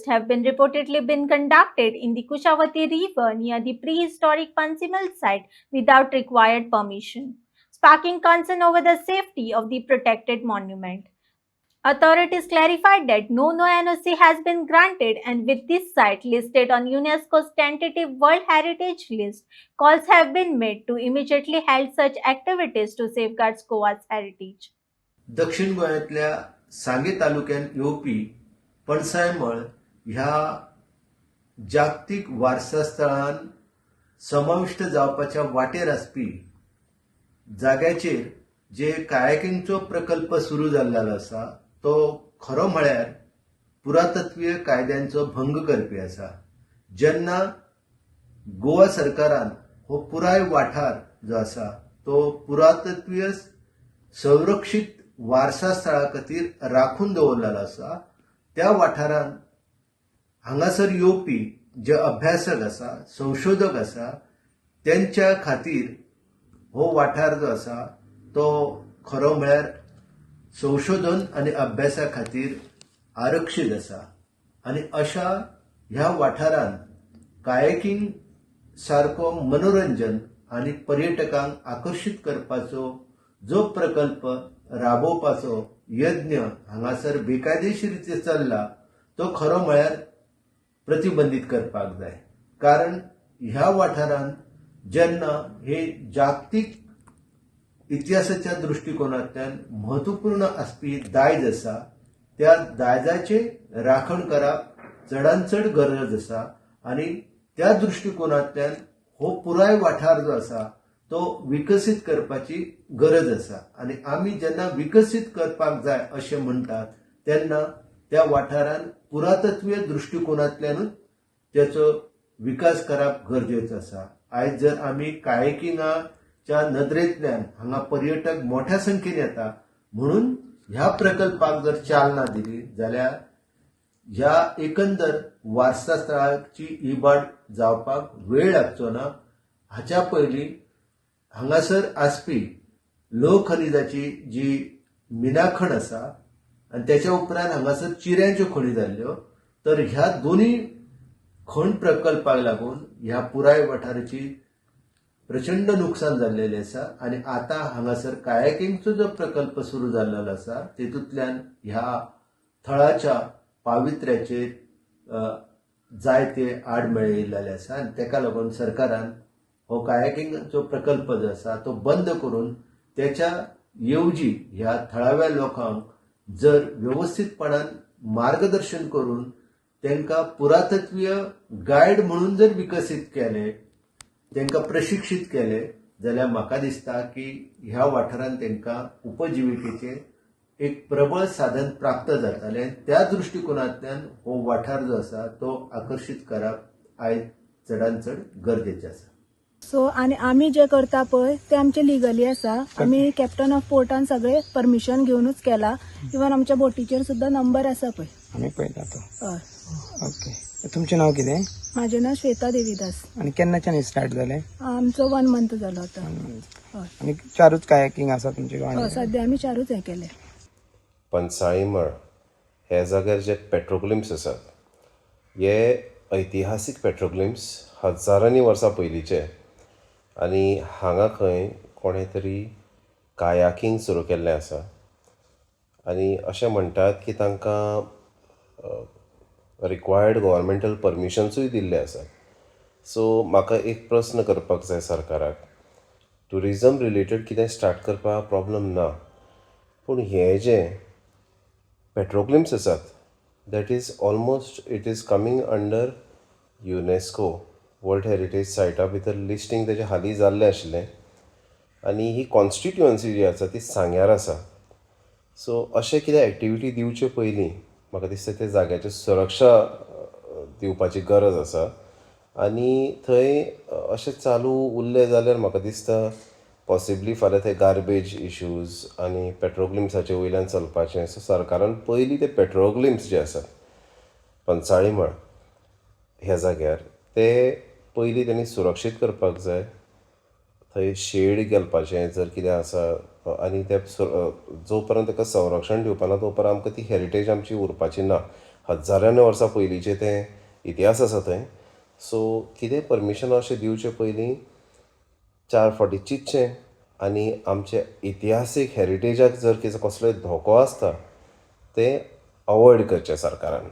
protests have been reportedly been conducted in the Kushavati River near the prehistoric Pansimal site without required permission, sparking concern over the safety of the protected monument. Authorities clarified that no NOC has been granted, and with this site listed on UNESCO's tentative World Heritage List, calls have been made to immediately halt such activities to safeguard Goa's heritage. दक्षिण गोंयांतल्या सांगे तालुक्यात येवपी पणसायमळ ह्या जागतीक वारसा स्थळान समाविष्ट जावपाच्या वाटेर आसपी जाग्याचेर जे कायाकिंगचो प्रकल्प सुरू जाल्लो आसा तो खरो म्हळ्यार पुरातत्वीय कायद्यांचो भंग करपी आसा. जेन्ना गोवा सरकारान हो पुराय वाठार जो आसा तो पुरातत्वीय संरक्षीत वारसा स्थळा खातीर राखून दवरलेलो आसा, त्या वाठारान हांगासर येवपी जे अभ्यासक आसा, संशोधक आसा, त्यांच्या खातीर हो वाठार जो आसा तो खरो म्हळ्यार संशोधन आनी अभ्यासा खातीर आरक्षीत आसा. आनी अशा ह्या वाठारान कायाकिंग सारको मनोरंजन आनी पर्यटकांक आकर्षित करपाचो जो प्रकल्प राबोवपाचो यत्न हांगासर बेकायदेशीर चल्ला तो खरो म्हळ्यार प्रतिबंधीत करपाक जाय. कारण ह्या वाठारान जेन्ना हे जागतीक इतिहासाच्या दृष्टिकोनांतल्यान म्हत्वपूर्ण आसपी दायज आसा, त्या दायजाचे राखण करप चडांत चड गरज आसा. आनी त्या दृष्टिकोनांतल्यान हो पुराय वाठार जो आसा तो विकसीत करपाची गरज आसा. आनी आमी जेन्ना विकसीत करपाक जाय अशें म्हणटात तेन्ना त्या वाठारान पुरातत्वीय दृष्टिकोनांतल्यानूच त्याचो विकास करप गरजेचो आसा. आयज जर आमी कायाकिंगाच्या नदरेंतल्यान हांगा पर्यटक मोठ्या संख्येन येता म्हणून ह्या प्रकल्पाक जर चालना दिली जाल्यार ह्या एकंदर वारसा स्थळाची इबाड जावपाक वेळ लागचो ना. हाच्या पयलीं हांगासर आसपी लोह खनिजाची जी मिनाखण आसा आनी त्याच्या उपरांत हांगासर चिऱ्यांच्यो खणी जाल्ल्यो, तर ह्या दोन्ही खण प्रकल्पाक लागून ह्या पुराय वाठाराची प्रचंड नुकसान जाल्लेलें आसा. आनी आतां हांगासर कायाकिंगचो जो प्रकल्प सुरू जाल्लो आसा तेतूंतल्यान ह्या थळाच्या पावित्र्याचेर जायते आड मेळयिल्ले आसा. आनी तेका लागून सरकारान हो कायाकिंगचो प्रकल्प जो आसा तो बंद करून त्याच्या येवजी ह्या थळाव्या लोकांक जर व्यवस्थितपणान मार्गदर्शन करून तांकां पुरातत्वीय गायड म्हणून जर विकसीत केले, तांकां प्रशिक्षीत केले जाल्यार म्हाका दिसता की ह्या वाठारांत तांकां उपजिविकेचें एक प्रबळ साधन प्राप्त जातालें. त्या दृष्टिकोनांतल्यान हो वाठार जो आसा तो आकर्षीत करप आयज चडांत चड गरजेचें आसा. सो आनी आमी जे करता पळय ते आमचे लिगली आसा. आमी कॅप्टन ऑफ पोर्टान सगळे परमिशन घेवनूच केला. इवन आमच्या बोटीचेर सुद्धा नंबर आसा पळय. आमी पळयता तो. हय. ओके. तुमचें नांव कितें? म्हाजें नांव श्वेता देवीदास. आनी केन्नाच्यान हे स्टार्ट जालें? आमचो 1 मंथ जालो आतां. हय. आनी चारूच कायाकिंग आसा तुमचे गांवांत? सध्या आमी चारूच हे केले. पंसाळीमळ ह्या जाग्यार जे पेट्रोग्लिम्स आसात हे ऐतिहासीक पेट्रोग्लिम्स हजारांनी वर्सां पयलींचे. आनी हांगा खंय कोणें तरी कायाकिंग सुरू केल्लें आसा आनी अशें म्हणटात की तांकां रिक्वायर्ड गव्हर्मेंटल परमिशन्सूय दिल्ले आसात. सो म्हाका एक प्रस्न करपाक जाय सरकाराक. ट्युरिजम रिलेटेड कितें स्टार्ट करपाक प्रॉब्लम ना, पूण हे जे पेट्रोग्लिम्स आसात that is almost it is coming under UNESCO world heritage सायटा भितर लिस्टींग तेजें हालीं जाल्लें आशिल्लें. आनी ही कॉन्स्टिट्युअन्सी जी आसा ती सांग्यार आसा. सो अशें कितें एक्टिविटी दिवचे पयलीं म्हाका दिसता ते जाग्याची सुरक्षा दिवपाची गरज आसा. आनी थंय अशें चालू उरलें जाल्यार म्हाका दिसता पॉसिबली फाल्यां ते गार्बेज इश्यूज आनी पेट्रोग्लिम्साचे वयल्यान चलपाचें. सो सरकारान पयलीं ते पेट्रोग्लिम्स जे आसात पंसाळीमळ ह्या जाग्यार ते पयलीं तेणी सुरक्षीत करपाक जाय. थंय शेड घालपाचें जर कितें आसा आनी ते जो पर्यंत ताका संरक्षण दिवपा ना तो पर्यंत आमकां ती हेरिटेज आमची उरपाची ना. हजारांनी वर्सां पयलींचे ते इतिहास आसा थंय. सो कितें परमिशन अशें दिवचे पयलीं 4 फावटी चिंतचें आनी आमचे इतिहासीक हेरिटेजाक जर कसलोय धोको आसता ते अवॉयड करचे सरकारान.